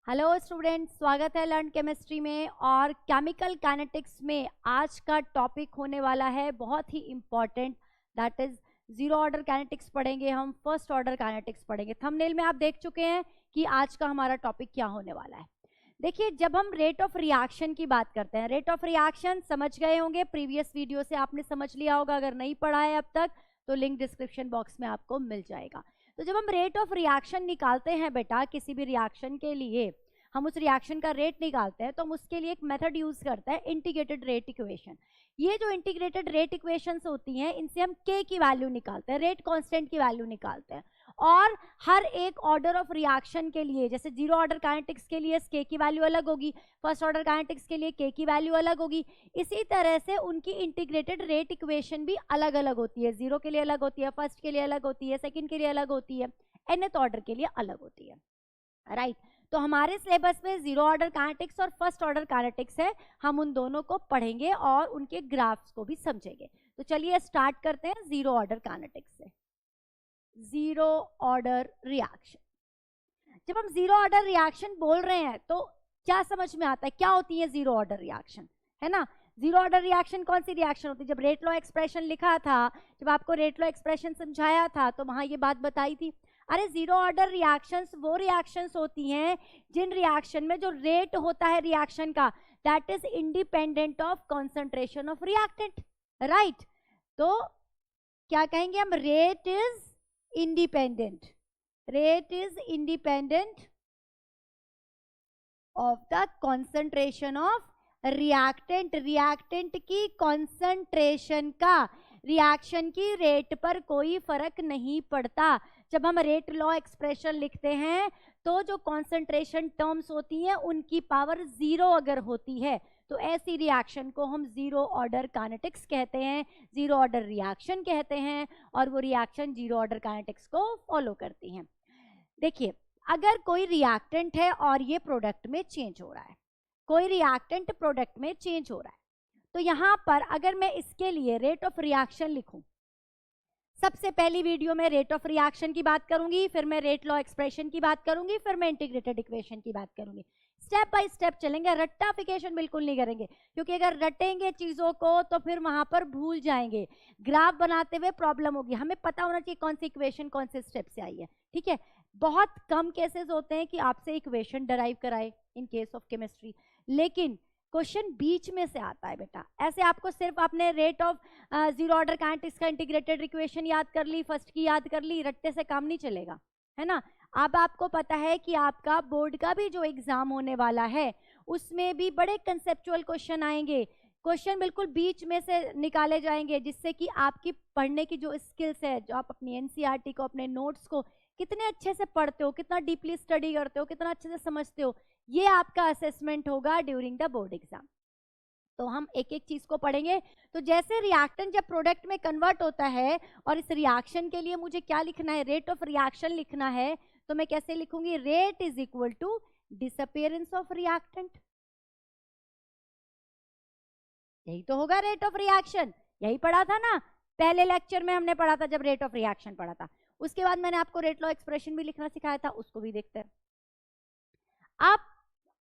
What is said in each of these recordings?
Hello students, स्वागत है learn chemistry में। और केमिकल काइनेटिक्स में आज का टॉपिक होने वाला है बहुत ही important, that is zero order kinetics पढ़ेंगे हम, फर्स्ट ऑर्डर काइनेटिक्स पढ़ेंगे। थंबनेल में आप देख चुके हैं कि आज का हमारा टॉपिक क्या होने वाला है। देखिए, जब हम रेट ऑफ रिएक्शन की बात करते हैं, रेट ऑफ रिएक्शन समझ गए होंगे, प्रीवियस वीडियो से आपने समझ लिया होगा। अगर नहीं पढ़ा है अब तक तो लिंक डिस्क्रिप्शन बॉक्स में आपको मिल जाएगा। तो जब हम रेट ऑफ रिएक्शन निकालते हैं बेटा, किसी भी रिएक्शन के लिए हम उस रिएक्शन का रेट निकालते हैं, तो हम उसके लिए एक मेथड यूज करते हैं, इंटीग्रेटेड रेट इक्वेशन। ये जो इंटीग्रेटेड रेट इक्वेशंस होती हैं, इनसे हम के की वैल्यू निकालते हैं, रेट कांस्टेंट की वैल्यू निकालते हैं। और हर एक ऑर्डर ऑफ रिएक्शन के लिए, जैसे जीरो ऑर्डर काइनेटिक्स के लिए के की वैल्यू अलग होगी, फर्स्ट ऑर्डर काइनेटिक्स के लिए के की वैल्यू अलग होगी, इसी तरह से उनकी इंटीग्रेटेड रेट इक्वेशन भी अलग अलग होती है। जीरो के लिए अलग होती है, फर्स्ट के लिए अलग होती है, सेकंड के लिए अलग होती है, nth ऑर्डर के लिए अलग होती है, राइट। तो हमारे सिलेबस में जीरो ऑर्डर काइनेटिक्स और फर्स्ट ऑर्डर काइनेटिक्स है, हम उन दोनों को पढ़ेंगे और उनके ग्राफ्स को भी समझेंगे। तो चलिए स्टार्ट करते हैं जीरो ऑर्डर काइनेटिक्स से। जीरो ऑर्डर रिएक्शन, जब हम जीरो ऑर्डर रिएक्शन बोल रहे हैं तो क्या समझ में आता है, क्या होती है जीरो ऑर्डर रिएक्शन, है ना। जीरो ऑर्डर रिएक्शन कौन सी रिएक्शन होती है? जब रेट लॉ एक्सप्रेशन लिखा था, जब आपको रेट लॉ एक्सप्रेशन समझाया था, तो वहां ये बात बताई थी। अरे जीरो ऑर्डर रिएक्शंस वो रिएक्शंस होती हैं जिन रिएक्शन में जो रेट होता है रिएक्शन का, that is independent of concentration of reactant, right. तो क्या कहेंगे हम? Rate is independent, rate is independent of the concentration of reactant. Reactant की कॉन्सेंट्रेशन का रिएक्शन की रेट पर कोई फर्क नहीं पड़ता। जब हम रेट लॉ एक्सप्रेशन लिखते हैं तो जो कॉन्सेंट्रेशन टर्म्स होती हैं उनकी पावर जीरो अगर होती है तो ऐसी रिएक्शन को हम जीरो ऑर्डर काइनेटिक्स कहते हैं, जीरो ऑर्डर रिएक्शन कहते हैं, और वो रिएक्शन जीरो ऑर्डर काइनेटिक्स को फॉलो करती हैं। देखिए, अगर कोई रिएक्टेंट है और ये प्रोडक्ट में चेंज हो रहा है, कोई रिएक्टेंट प्रोडक्ट में चेंज हो रहा है, तो यहां पर अगर मैं इसके लिए रेट ऑफ रिएक्शन लिखूं, सबसे पहली वीडियो में रेट ऑफ रिएक्शन की बात करूंगी, फिर मैं रेट लॉ एक्सप्रेशन की बात करूंगी, फिर मैं इंटीग्रेटेड इक्वेशन की बात करूंगी। स्टेप बाय स्टेप चलेंगे, रट्टाफिकेशन बिल्कुल नहीं करेंगे, क्योंकि अगर रटेंगे चीजों को तो फिर वहां पर भूल जाएंगे, ग्राफ बनाते हुए प्रॉब्लम होगी। हमें पता होना चाहिए कौन सी इक्वेशन कौन से स्टेप से आई है, ठीक है। बहुत कम केसेस होते हैं कि आपसे इक्वेशन डराइव कराए इन केस ऑफ केमिस्ट्री, लेकिन क्वेश्चन बीच में से आता है बेटा। ऐसे आपको सिर्फ आपने rate of zero order kinetics का इंटीग्रेटेड इक्वेशन याद कर ली, फर्स्ट की याद कर ली, रट्टे से काम नहीं चलेगा, है ना। अब आपको पता है कि आपका बोर्ड का भी जो एग्जाम होने वाला है उसमें भी बड़े कंसेप्चुअल क्वेश्चन आएंगे, क्वेश्चन बिल्कुल बीच में से निकाले जाएंगे, जिससे कि आपकी पढ़ने की जो स्किल्स है, जो आप अपनी एनसीईआरटी को, अपने नोट्स को कितने अच्छे से पढ़ते हो, कितना डीपली स्टडी करते हो, कितना अच्छे से समझते हो, ये आपका असेसमेंट होगा ड्यूरिंग द बोर्ड एग्जाम। तो हम एक एक चीज को पढ़ेंगे। तो जैसे रिएक्टेंट जब प्रोडक्ट में कन्वर्ट होता है, और इस रिएक्शन के लिए मुझे क्या लिखना है? रेट ऑफ रिएक्शन लिखना है। तो मैं कैसे लिखूंगी? Rate is equal to disappearance of reactant, यही तो होगा रेट ऑफ रिएक्शन। यही पढ़ा था ना पहले लेक्चर में, हमने पढ़ा था जब रेट ऑफ रिएक्शन पढ़ा था। उसके बाद मैंने आपको रेट लॉ एक्सप्रेशन भी लिखना सिखाया था, उसको भी देखते हैं। अब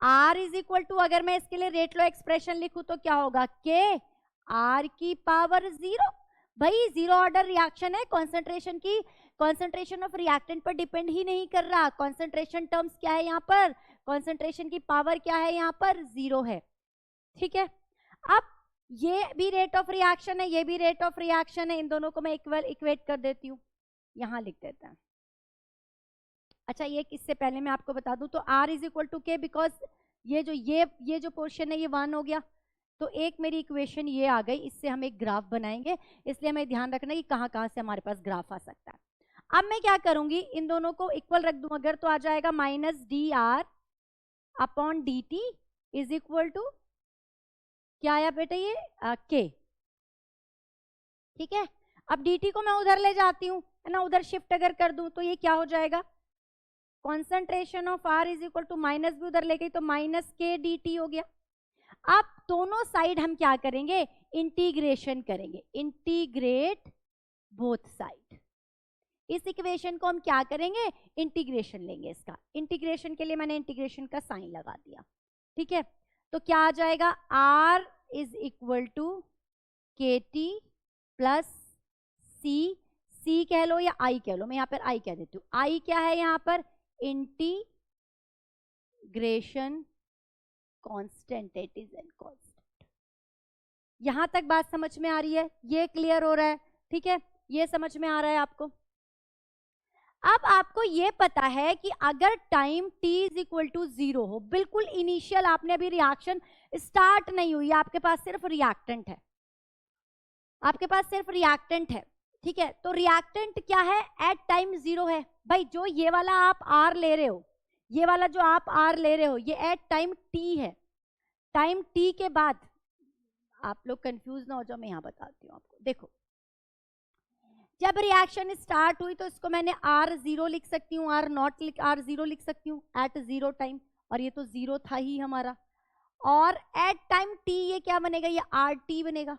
R इज इक्वल टू, अगर मैं इसके लिए रेट लॉ एक्सप्रेशन लिखूं तो क्या होगा? के R की पावर जीरो। भाई जीरो ऑर्डर रिएक्शन है, कॉन्सेंट्रेशन की, कॉन्सेंट्रेशन ऑफ रिएक्टेंट पर डिपेंड ही नहीं कर रहा। कॉन्सेंट्रेशन टर्म्स क्या है यहाँ पर? कॉन्सेंट्रेशन की पावर क्या है यहाँ पर? जीरो है, ठीक है। अब ये भी रेट ऑफ रिएक्शन है, ये भी रेट ऑफ रिएक्शन है, इन दोनों को मैं इक्वेट कर देती हूँ, यहां लिख देते हैं। अच्छा, ये इससे पहले मैं आपको बता दूं, तो R इज इक्वल टू के, बिकॉज ये जो पोर्शन है ये 1 हो गया, तो एक मेरी इक्वेशन ये आ गई, इससे हम एक ग्राफ बनाएंगे, इसलिए हमें ध्यान रखना कि कहां कहां से हमारे पास ग्राफ आ सकता है। अब मैं क्या करूंगी, इन दोनों को इक्वल रख दूं अगर, तो आ जाएगा minus D R upon D T is equal to, क्या आया बेटा? ये के, ठीक है। अब dt को मैं उधर ले जाती हूँ, है ना, उधर शिफ्ट अगर कर दूं तो ये क्या हो जाएगा? Concentration of R is equal to, minus भी उधर ले गई तो माइनस के dt हो गया। अब दोनों साइड हम क्या करेंगे? इंटीग्रेशन करेंगे, इंटीग्रेट बोथ साइड। इस इक्वेशन को हम क्या करेंगे, इंटीग्रेशन लेंगे इसका। इंटीग्रेशन के लिए मैंने इंटीग्रेशन का साइन लगा दिया, ठीक है। तो क्या आ जाएगा, r इज इक्वल टू के टी प्लस सी, सी कह लो या आई कह लो, मैं यहाँ पर आई कह देती हूँ। आई क्या है यहाँ पर, integration constant, it is an constant. यहां तक बात समझ में आ रही है, ये क्लियर हो रहा है, ठीक है, ये समझ में आ रहा है आपको। अब आपको ये पता है कि अगर time t is equal to 0 हो, बिल्कुल इनिशियल, आपने अभी रिएक्शन स्टार्ट नहीं हुई, आपके पास सिर्फ रिएक्टेंट है, आपके पास सिर्फ रिएक्टेंट है, ठीक है। तो रिएक्टेंट क्या है, एट टाइम 0 है। भाई जो ये वाला आप r ले रहे हो, ये वाला जो आप r ले रहे हो, ये एट टाइम t है। टाइम t के बाद, आप लोग कंफ्यूज ना हो जाओ, मैं यहां बताती हूँ आपको। देखो, जब रिएक्शन स्टार्ट हुई तो इसको मैंने r0 लिख सकती हूँ, r0 लिख सकती हूँ एट 0 टाइम, और ये तो 0 था ही हमारा। और एट टाइम t ये क्या बनेगा, ये rt बनेगा,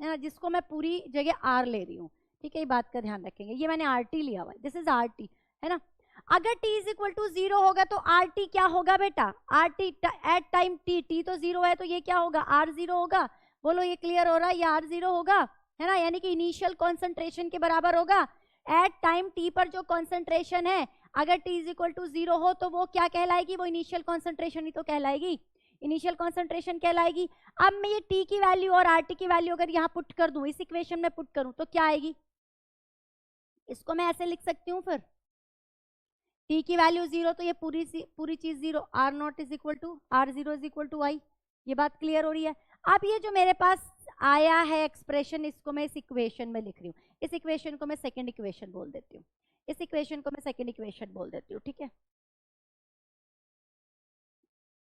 है ना, जिसको मैं पूरी जगह r ले रही हूँ, ठीक है। ये बात का ध्यान रखेंगे, ये मैंने rt लिया हुआ है, दिस इज rt, है ना। अगर t इज इक्वल टू 0 होगा तो rt क्या होगा बेटा, rt एट टाइम t तो 0 है, तो ये क्या होगा, r0 होगा। बोलो ये क्लियर हो रहा है, ये r0 होगा, है ना, यानी कि इनिशियल कॉन्सेंट्रेशन के बराबर होगा। एट टाइम t पर जो कॉन्सेंट्रेशन है, अगर t इज इक्वल टू 0 हो तो वो क्या कहलाएगी, वो इनिशियल कॉन्सेंट्रेशन ही तो कहलाएगी, इनिशियल कॉन्सेंट्रेशन कहलाएगी। अब मैं ये t की वैल्यू और rt की वैल्यू अगर यहाँ पुट कर दूं, इस इक्वेशन में पुट करूं, तो क्या आएगी, इसको मैं ऐसे लिख सकती हूँ, फिर t की वैल्यू 0 तो ये पूरी चीज 0, r0 is equal to r0 is equal to I. ये बात क्लियर हो रही है। अब ये जो मेरे पास आया है एक्सप्रेशन, इसको मैं इस इक्वेशन में लिख रही हूँ, इस इक्वेशन को मैं सेकंड इक्वेशन बोल देती हूँ, इस इक्वेशन को मैं सेकंड इक्वेशन बोल देती हूँ, ठीक है।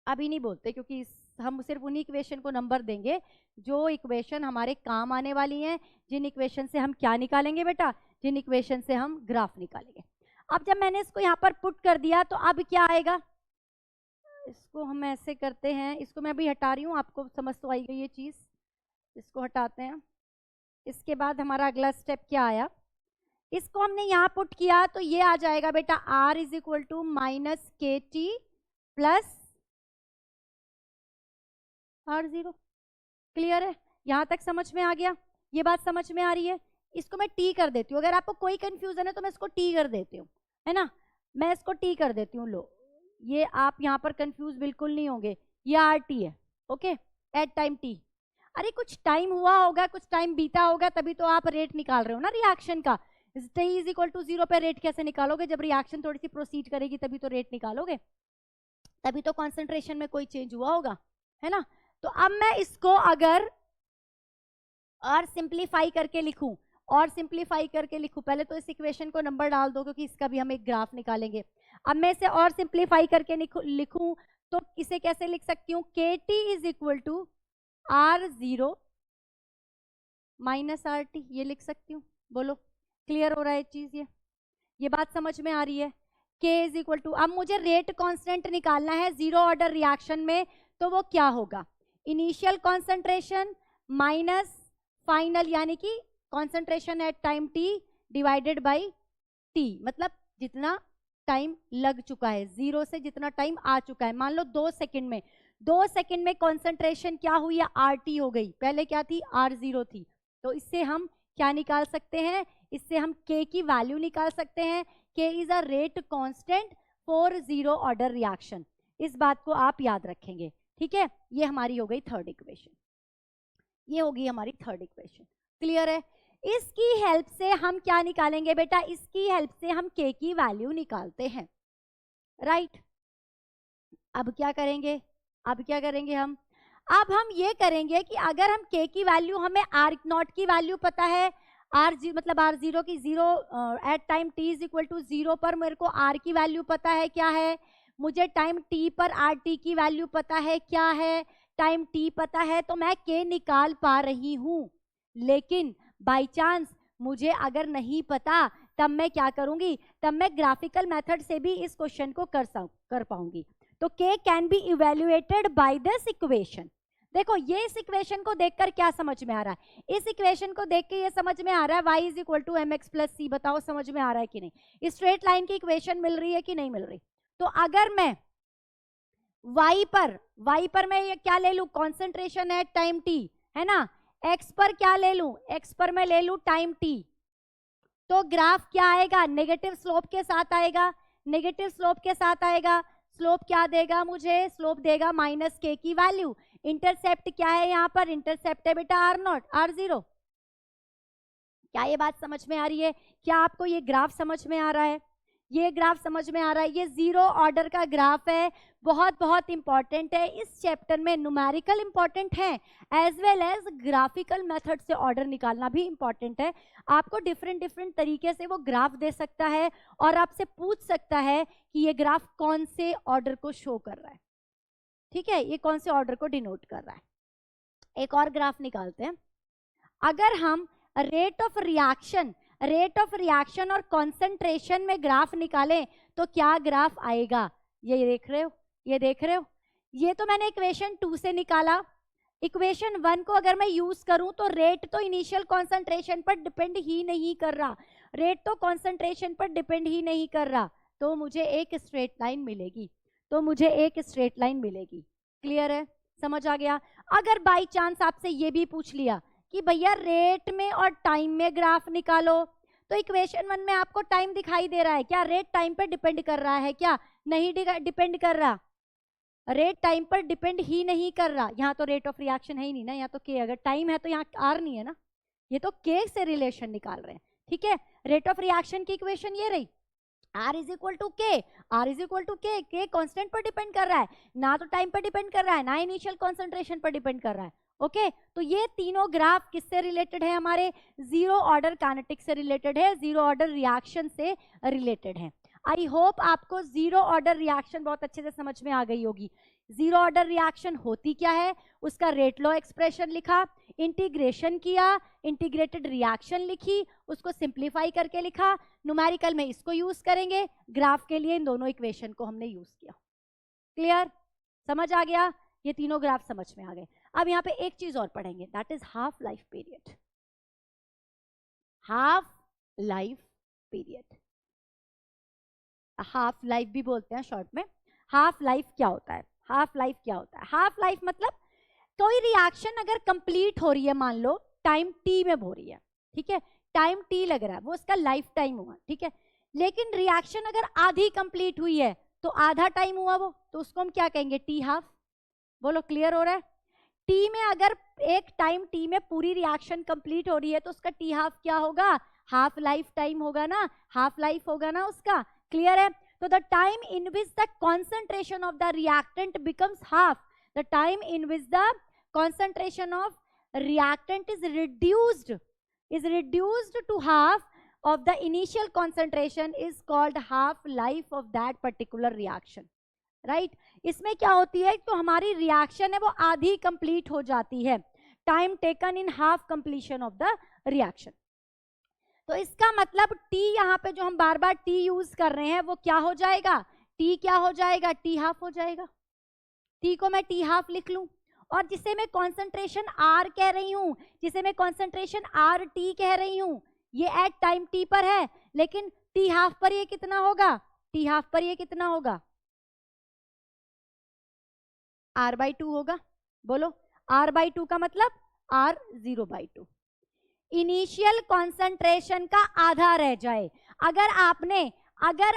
अभी नहीं बोलते, क्योंकि हम सिर्फ उन्हीं इक्वेशन को नंबर देंगे जो इक्वेशन हमारे काम आने वाली हैं, जिन इक्वेशन से हम क्या निकालेंगे बेटा, जिन इक्वेशन से हम ग्राफ निकालेंगे। अब जब मैंने इसको यहाँ पर पुट कर दिया तो अब क्या आएगा, इसको हम ऐसे करते हैं, इसको मैं अभी हटा रही हूँ, आपको समझ तो आई गई ये चीज, इसको हटाते हैं। इसके बाद हमारा अगला स्टेप क्या आया, इसको हमने यहाँ पुट किया तो ये आ जाएगा बेटा r is equal to minus K T plus r0। Clear है, यहां तक समझ में आ गया, ये बात समझ में आ रही है। इसको मैं t कर देती हूँ, अगर आपको कोई कंफ्यूजन है तो मैं इसको t कर देती हूँ, है ना, मैं इसको t कर देती हूँ। लो, ये आप यहाँ पर कंफ्यूज बिल्कुल नहीं होंगे, ये rt है, ओके, एट टाइम t। अरे कुछ टाइम हुआ होगा, कुछ टाइम बीता होगा, तभी तो आप रेट निकाल रहे हो ना रिएक्शन का। t इज इक्वल टू 0 पे रेट कैसे निकालोगे, जब रिएक्शन थोड़ी सी प्रोसीड करेगी तभी तो रेट निकालोगे, तभी तो कॉन्सेंट्रेशन में कोई चेंज हुआ होगा, है ना। तो अब मैं इसको अगर और सिंप्लीफाई करके लिखूं, और सिंप्लीफाई करके लिखूं, पहले तो इस इक्वेशन को नंबर डाल दो, क्योंकि इसका भी हम एक ग्राफ निकालेंगे। अब मैं इसे और सिंप्लीफाई करके लिखूं तो इसे कैसे लिख सकती हूँ, K T is equal to r0 minus rt, ये लिख सकती हूँ। बोलो क्लियर हो रहा है चीज, ये बात समझ में आ रही है। k इज इक्वल टू, अब मुझे रेट कांस्टेंट निकालना है जीरो ऑर्डर रिएक्शन में, तो वो क्या होगा, इनिशियल कॉन्सेंट्रेशन माइनस फाइनल, यानी कि concentration at time t divided by t, मतलब जितना टाइम लग चुका है, 0 से जितना टाइम आ चुका है। मान लो 2 सेकंड में, 2 सेकंड में कॉन्सेंट्रेशन क्या हुई है, RT हो गई, पहले क्या थी, R0 थी। तो इससे हम क्या निकाल सकते हैं, इससे हम K की वैल्यू निकाल सकते हैं। K is a rate constant for zero order reaction, इस बात को आप याद रखेंगे, ठीक है। ये हमारी हो गई थर्ड इक्वेशन, ये होगी हमारी थर्ड इक्वेशन। क्लियर है, इसकी हेल्प से हम क्या निकालेंगे बेटा, इसकी हेल्प से हम K की वैल्यू निकालते हैं, राइट। अब क्या करेंगे, अब क्या करेंगे हम, अब हम ये करेंगे कि अगर हम K की वैल्यू, हमें R0 की वैल्यू पता है, R0 मतलब R0 की 0 at time t is equal to 0 पर मेरे को R की वैल्यू पता है क्या है, मुझे टाइम t पर RT की वैल्यू पता है क्या है, टाइम t पता है, तो मैं K निकाल पा रही हूं। लेकिन बाय चांस मुझे अगर नहीं पता, तब मैं क्या करूंगी, तब मैं ग्राफिकल मेथड से भी इस क्वेश्चन को कर पाऊंगी। तो K can be evaluated by this equation. देखो ये इस इक्वेशन को देखकर क्या समझ में आ रहा है, इस इक्वेशन को देख के ये समझ में आ रहा है y is equal to M X plus C. बताओ समझ में आ रहा है कि नहीं, स्ट्रेट लाइन की इक्वेशन मिल रही है कि नहीं मिल रही। तो अगर मैं y पर मैं ये क्या ले लूं, कॉन्सेंट्रेशन एट टाइम t है ना, x पर क्या ले लूं, x पर मैं ले लूं टाइम t, तो ग्राफ क्या आएगा, नेगेटिव स्लोप के साथ आएगा, नेगेटिव स्लोप के साथ आएगा। स्लोप क्या देगा मुझे, स्लोप देगा माइनस के की वैल्यू। इंटरसेप्ट क्या है यहाँ पर, इंटरसेप्ट है बेटा आर नॉट, आर जीरो। क्या ये बात समझ में आ रही है, क्या आपको ये ग्राफ समझ में आ रहा है, ये ग्राफ समझ में आ रहा है। ये जीरो ऑर्डर का ग्राफ है, बहुत बहुत इंपॉर्टेंट है इस चैप्टर में, न्यूमेरिकल इंपॉर्टेंट है as well as graphical method से ऑर्डर निकालना भी इंपॉर्टेंट है। आपको डिफरेंट डिफरेंट तरीके से वो ग्राफ दे सकता है और आपसे पूछ सकता है कि ये ग्राफ कौन से ऑर्डर को शो कर रहा है, ठीक है, ये कौन से ऑर्डर को डिनोट कर रहा है। एक और ग्राफ निकालते हैं। अगर हम रेट ऑफ रिएक्शन और कॉन्सेंट्रेशन में ग्राफ निकालें तो क्या ग्राफ आएगा, ये देख रहे हो, ये देख रहे हो, ये तो मैंने इक्वेशन 2 से निकाला। इक्वेशन 1 को अगर मैं यूज करूं तो रेट तो इनिशियल कॉन्सेंट्रेशन पर डिपेंड ही नहीं कर रहा, रेट तो कॉन्सेंट्रेशन पर डिपेंड ही नहीं कर रहा, तो मुझे एक स्ट्रेट लाइन मिलेगी, तो मुझे एक स्ट्रेट लाइन मिलेगी। क्लियर है, समझ आ गया। अगर बाई चांस आपसे ये भी पूछ लिया कि भैया रेट में और टाइम में ग्राफ निकालो, तो इक्वेशन 1 में आपको टाइम दिखाई दे रहा है, क्या रेट टाइम पर डिपेंड कर रहा है, क्या नहीं डिपेंड कर रहा, रेट टाइम पर डिपेंड ही नहीं कर रहा। यहाँ तो रेट ऑफ रिएक्शन है ही नहीं ना, यहाँ तो के, अगर टाइम है तो यहाँ आर नहीं है ना, ये तो के से रिलेशन निकाल रहे हैं, ठीक है। रेट ऑफ रिएक्शन की इक्वेशन ये रही, R इज इक्वल टू के, आर इज इक्वल टू के कॉन्स्टेंट पर डिपेंड कर रहा है, ना तो टाइम पर डिपेंड कर रहा है, ना इनिशियल कॉन्सेंट्रेशन पर डिपेंड कर रहा है। ओके तो ये तीनों ग्राफ किससे रिलेटेड है, हमारे जीरो ऑर्डर काइनेटिक्स से रिलेटेड है, जीरो ऑर्डर रिएक्शन से रिलेटेड है। आई होप आपको जीरो ऑर्डर रिएक्शन बहुत अच्छे से समझ में आ गई होगी। जीरो ऑर्डर रिएक्शन होती क्या है, उसका रेट लॉ एक्सप्रेशन लिखा, इंटीग्रेशन किया, इंटीग्रेटेड रिएक्शन लिखी, उसको सिंप्लीफाई करके लिखा, न्यूमेरिकल में इसको यूज करेंगे, ग्राफ के लिए इन दोनों इक्वेशन को हमने यूज किया। क्लियर, समझ आ गया, ये तीनों ग्राफ समझ में आ गए। अब यहाँ पे एक चीज और पढ़ेंगे, that is half life period. Half life period, half life भी बोलते हैं शॉर्ट में। हाफ लाइफ क्या होता है, हाफ लाइफ क्या होता है, हाफ लाइफ मतलब कोई रिएक्शन अगर कंप्लीट हो रही है, मान लो टाइम टी में हो रही है, ठीक है, टाइम टी लग रहा है, वो उसका लाइफ टाइम हुआ, ठीक है, लेकिन रिएक्शन अगर आधी कंप्लीट हुई है तो आधा टाइम हुआ वो, तो उसको हम क्या कहेंगे, टी हाफ। बोलो क्लियर हो रहा है। टी में अगर एक टाइम टी में पूरी रिएक्शन कंप्लीट हो रही है तो उसका टी हाफ क्या होगा, हाफ लाइफ टाइम होगा ना, हाफ लाइफ होगा ना उसका। क्लियर है, तो the time in which the concentration of the reactant becomes half, the time in which the concentration of reactant is reduced to half of the initial concentration is called half life of that particular reaction, right? इसमें क्या होती है, तो हमारी reaction है वो आधी complete हो जाती है, time taken in half completion of the reaction. तो इसका मतलब टी यहाँ पे जो हम बार बार टी यूज कर रहे हैं वो क्या हो जाएगा, टी क्या हो जाएगा, टी हाफ हो जाएगा। टी को मैं टी हाफ लिख लूं, और जिसे मैं कॉन्सेंट्रेशन आर कह रही हूं, जिसे मैं कॉन्सेंट्रेशन आर टी कह रही हूं, ये एट टाइम टी पर है, लेकिन टी हाफ पर ये कितना होगा, टी हाफ पर ये कितना होगा, आर बाई टू होगा। बोलो आर बाई टू का मतलब आर 0/2, इनिशियल कॉन्सेंट्रेशन का आधा रह जाए। अगर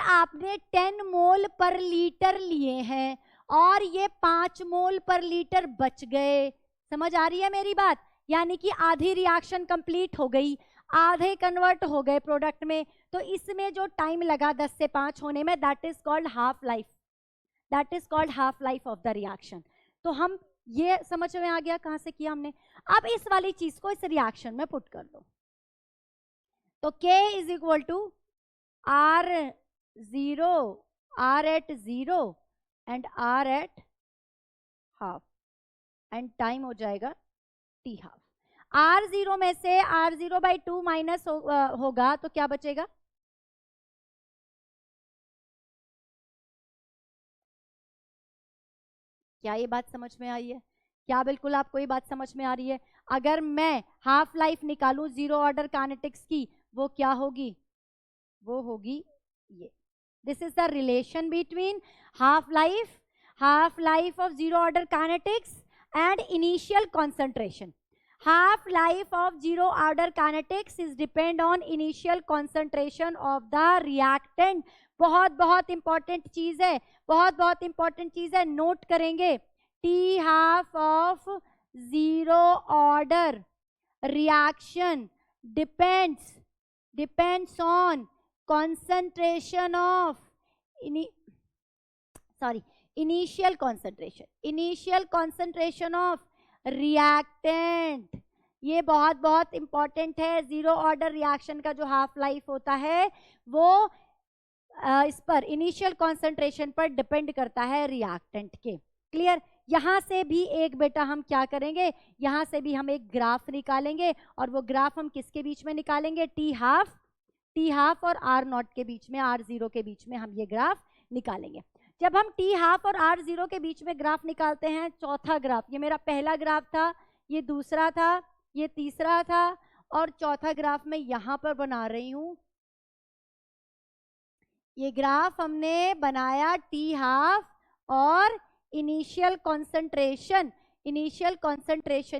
आपने 10 मोल पर लीटर लिए हैं और ये 5 मोल पर लीटर बच गए, समझ आ रही है मेरी बात, यानी कि आधी रिएक्शन कंप्लीट हो गई, आधे कन्वर्ट हो गए प्रोडक्ट में, तो इसमें जो टाइम लगा 10 से 5 होने में, that is called half life, that is called half life of the reaction. तो हम ये समझ में आ गया कहां से किया हमने। अब इस वाली चीज को इस रिएक्शन में पुट कर दो, तो K is equal to R0, R at 0 and R at half, and time हो जाएगा T हाफ। R0 में से R0/2 माइनस होगा तो क्या बचेगा, क्या ये बात समझ में आई है, क्या बिल्कुल आपको ये बात समझ में आ रही है? अगर मैं हाफ लाइफ निकालूं जीरो ऑर्डर काइनेटिक्स की, वो क्या होगी? वो होगी ये. This is the relation between half life of zero order kinetics and initial concentration. Half life of zero order kinetics is depend on initial concentration of the reactant. बहुत बहुत important चीज है, बहुत बहुत इंपॉर्टेंट चीज है, नोट करेंगे. T half of zero order reaction depends on concentration of initial concentration of reactant. ये बहुत बहुत इंपॉर्टेंट है. जीरो ऑर्डर रिएक्शन का जो हाफ लाइफ होता है वो इस पर इनिशियल कॉन्सेंट्रेशन पर डिपेंड करता है रिएक्टेंट के. क्लियर? यहां से भी एक बेटा हम क्या करेंगे, यहां से भी हम एक ग्राफ निकालेंगे, और वो ग्राफ हम किसके बीच में निकालेंगे? टी हाफ और आर नॉट के बीच में, आर जीरो के बीच में हम ये ग्राफ निकालेंगे. जब हम टी हाफ और आर जीरो के बीच में ग्राफ निकालते हैं, चौथा ग्राफ, ये मेरा पहला ग्राफ था, ये दूसरा था, ये तीसरा था, और चौथा ग्राफ मैं यहां पर बना रही हूं. ये ग्राफ हमने बनाया टी हाफ और इनिशियल कॉन्सेंट्रेशन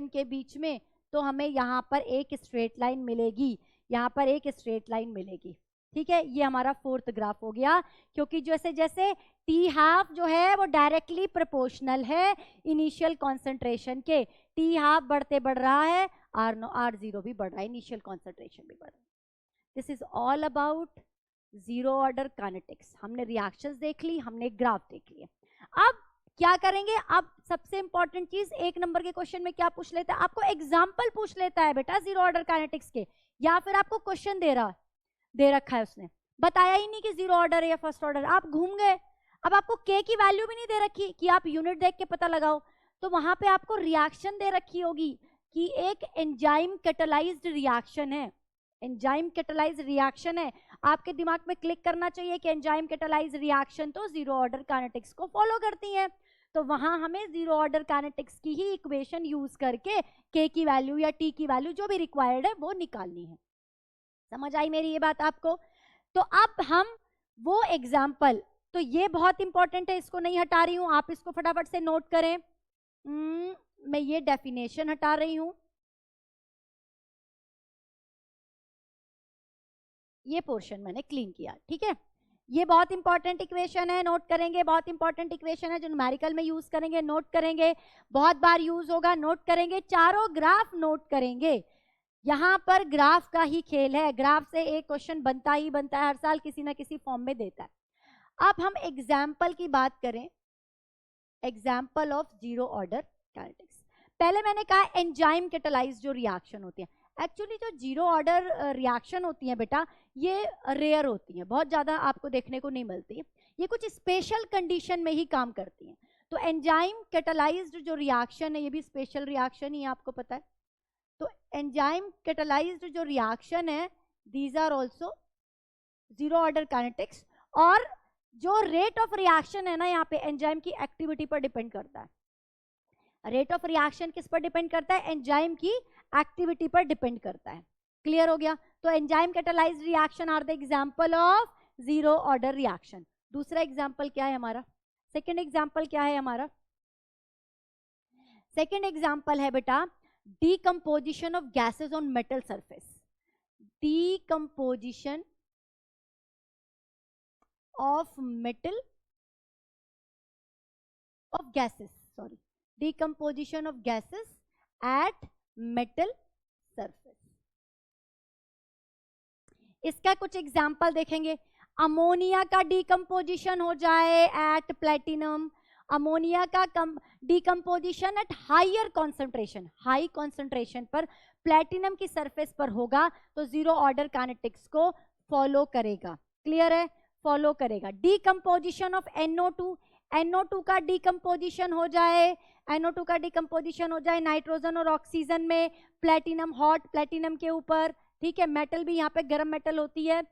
के बीच में, तो हमें यहां पर एक स्ट्रेट लाइन मिलेगी, यहां पर एक स्ट्रेट लाइन मिलेगी. ठीक है, ये हमारा फोर्थ ग्राफ हो गया, क्योंकि जैसे जैसे टी हाफ जो है वो डायरेक्टली प्रोपोर्शनल है इनिशियल कॉन्सेंट्रेशन के. टी हाफ बढ़ते बढ़ रहा है, आर जीरो भी बढ़ रहा है, इनिशियल कॉन्सेंट्रेशन भी बढ़ रहा है. This is all about zero order kinetics. हमने रिएक्शंस देख ली, हमने ग्राफ देख लिया. अब क्या करेंगे? अब सबसे इंपॉर्टेंट चीज, एक नंबर के क्वेश्चन में क्या पूछ लेता है? आपको एग्जाम्पल पूछ लेता है बेटा जीरो ऑर्डर काइनेटिक्स के, या फिर आपको क्वेश्चन दे रखा है, उसने बताया ही नहीं कि जीरो ऑर्डर है या फर्स्ट ऑर्डर, आप घूम गए. अब आपको के की वैल्यू भी नहीं दे रखी कि आप यूनिट देख के पता लगाओ, तो वहां पे आपको रिएक्शन दे रखी होगी कि एक एंजाइम कैटालाइज्ड रिएक्शन है. एंजाइम कैटालाइज्ड रिएक्शन है, आपके दिमाग में क्लिक करना चाहिए कि एंजाइम कैटालाइज्ड रिएक्शन तो जीरो ऑर्डर काइनेटिक्स को फॉलो करती है. तो वहां हमें जीरो ऑर्डर काइनेटिक्स की ही इक्वेशन यूज करके के की वैल्यू या टी की वैल्यू जो भी रिक्वायर्ड है वो निकालनी है. समझ आई मेरी ये बात आपको? तो अब हम वो एग्जाम्पल, तो ये बहुत इंपॉर्टेंट है, इसको नहीं हटा रही हूं, आप इसको फटाफट से नोट करें. मैं ये डेफिनेशन हटा रही हूं, ये पोर्शन मैंने क्लीन किया. ठीक है, ये बहुत इंपॉर्टेंट इक्वेशन है, नोट करेंगे. बहुत इंपॉर्टेंट इक्वेशन है जो न्यूमेरिकल में यूज करेंगे, नोट करेंगे, बहुत बार यूज होगा, नोट करेंगे. चारों ग्राफ नोट करेंगे. यहाँ पर ग्राफ का ही खेल है, ग्राफ से एक क्वेश्चन बनता ही बनता है, हर साल किसी ना किसी फॉर्म में देता है. अब हम एग्जाम्पल की बात करें, example of zero order kinetics. पहले मैंने कहा एंजाइम कैटालाइज जो रिएक्शन होती है. एक्चुअली जो जीरो ऑर्डर रिएक्शन होती है बेटा, ये रेयर होती है, बहुत ज्यादा आपको देखने को नहीं मिलती. ये कुछ स्पेशल कंडीशन में ही काम करती हैं. तो एंजाइम कैटालाइज्ड जो रिएक्शन है, ये भी स्पेशल रिएक्शन ही है, आपको पता है. तो एंजाइम कैटालाइज्ड जो रिएक्शन है, these are also zero order kinetics. और जो रेट ऑफ रिएक्शन है ना, यहाँ पे एंजाइम की एक्टिविटी पर डिपेंड करता है. रेट ऑफ रिएक्शन किस पर डिपेंड करता है? एंजाइम की एक्टिविटी पर डिपेंड करता है. क्लियर हो गया? तो enzyme catalysed reaction are the example of zero order reaction. दूसरा एग्जांपल क्या है हमारा? सेकंड एग्जांपल क्या है हमारा? सेकंड एग्जांपल है बेटा decomposition of gases on metal surface. Decomposition of metal of gases, sorry, decomposition of gases at metal surface. इसका कुछ एग्जाम्पल देखेंगे. अमोनिया का डिकम्पोजिशन हो जाए एट प्लेटिनम, अमोनिया का decomposition at higher concentration, high concentration पर प्लेटिनम की surface पर होगा, तो जीरो ऑर्डर काइनेटिक्स को फॉलो करेगा. क्लियर है? फॉलो करेगा. डिकम्पोजिशन ऑफ NO2, NO2 का डिकम्पोजिशन हो जाए, NO2 का डिकम्पोजिशन हो जाए नाइट्रोजन और ऑक्सीजन में, प्लेटिनम, हॉट प्लेटिनम के ऊपर. ठीक है, मेटल भी यहाँ पे गर्म मेटल होती है,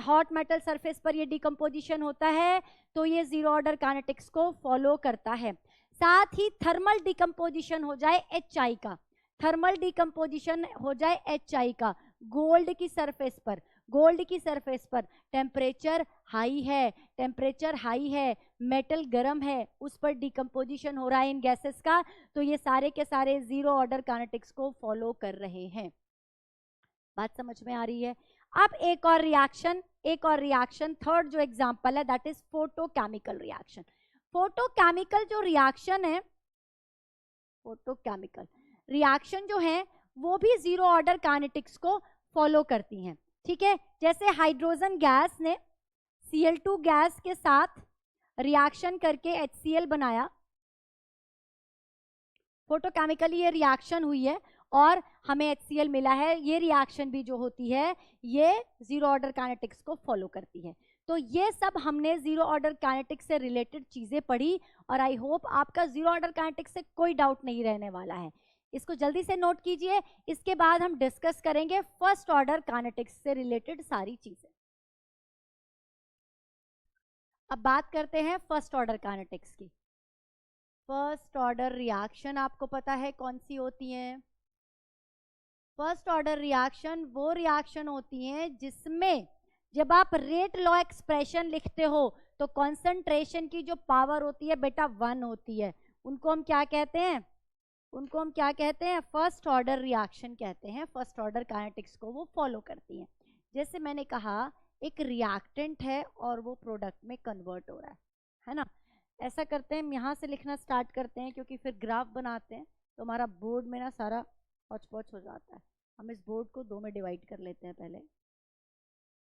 हॉट मेटल सरफेस पर ये डिकम्पोजिशन होता है, तो ये जीरो ऑर्डर काइनेटिक्स को फॉलो करता है. साथ ही थर्मल डिकम्पोजिशन हो जाए HI का, थर्मल डिकम्पोजिशन हो जाए HI का गोल्ड की सरफेस पर, गोल्ड की सरफेस पर टेम्परेचर हाई है, टेम्परेचर हाई है, मेटल गर्म है, उस पर डिकम्पोजिशन हो रहा है इन गैसेस का, तो ये सारे के सारे जीरो ऑर्डर काइनेटिक्स को फॉलो कर रहे हैं। बात समझ में आ रही है? अब एक और रिएक्शन थर्ड जो एग्जांपल है that is photochemical reaction. Photochemical जो रिएक्शन है, फोटोकेमिकल रिएक्शन जो है वो भी जीरो ऑर्डर काइनेटिक्स को फॉलो करती हैं, ठीक है। जैसे हाइड्रोजन गैस ने Cl2 गैस के साथ रिएक्शन करके HCl बनाया, फोटोकेमिकली ये रिएक्शन हुई है और हमें HCl मिला है। ये रिएक्शन भी जो होती है ये जीरो ऑर्डर काइनेटिक्स को फॉलो करती है। तो ये सब हमने जीरो ऑर्डर काइनेटिक्स से रिलेटेड चीजें पढ़ी और आई होप आपका जीरो ऑर्डर काइनेटिक्स से कोई डाउट नहीं रहने वाला है। इसको जल्दी से नोट कीजिए। इसके बाद हम डिस्कस करेंगे फर्स्ट ऑर्डर काइनेटिक्स से रिलेटेड सारी चीजें। अब बात करते हैं फर्स्ट ऑर्डर काइनेटिक्स की। फर्स्ट ऑर्डर रिएक्शन आपको पता है कौन सी होती है? फर्स्ट ऑर्डर रिएक्शन वो रिएक्शन होती हैं जिसमें जब आप रेट लॉ एक्सप्रेशन लिखते हो तो कॉन्सेंट्रेशन की जो पावर होती है बेटा 1 होती है। उनको हम क्या कहते हैं? उनको हम क्या कहते हैं? फर्स्ट ऑर्डर रिएक्शन कहते हैं। फर्स्ट ऑर्डर काइनेटिक्स को वो फॉलो करती हैं। जैसे मैंने कहा एक रिएक्टेंट है और वो प्रोडक्ट में कन्वर्ट हो रहा है ना। ऐसा करते हैं, हम यहाँ से लिखना स्टार्ट करते हैं क्योंकि फिर ग्राफ बनाते हैं तो हमारा बोर्ड में ना सारा हौच पौच हो जाता है। हम इस बोर्ड को 2 में डिवाइड कर लेते हैं पहले।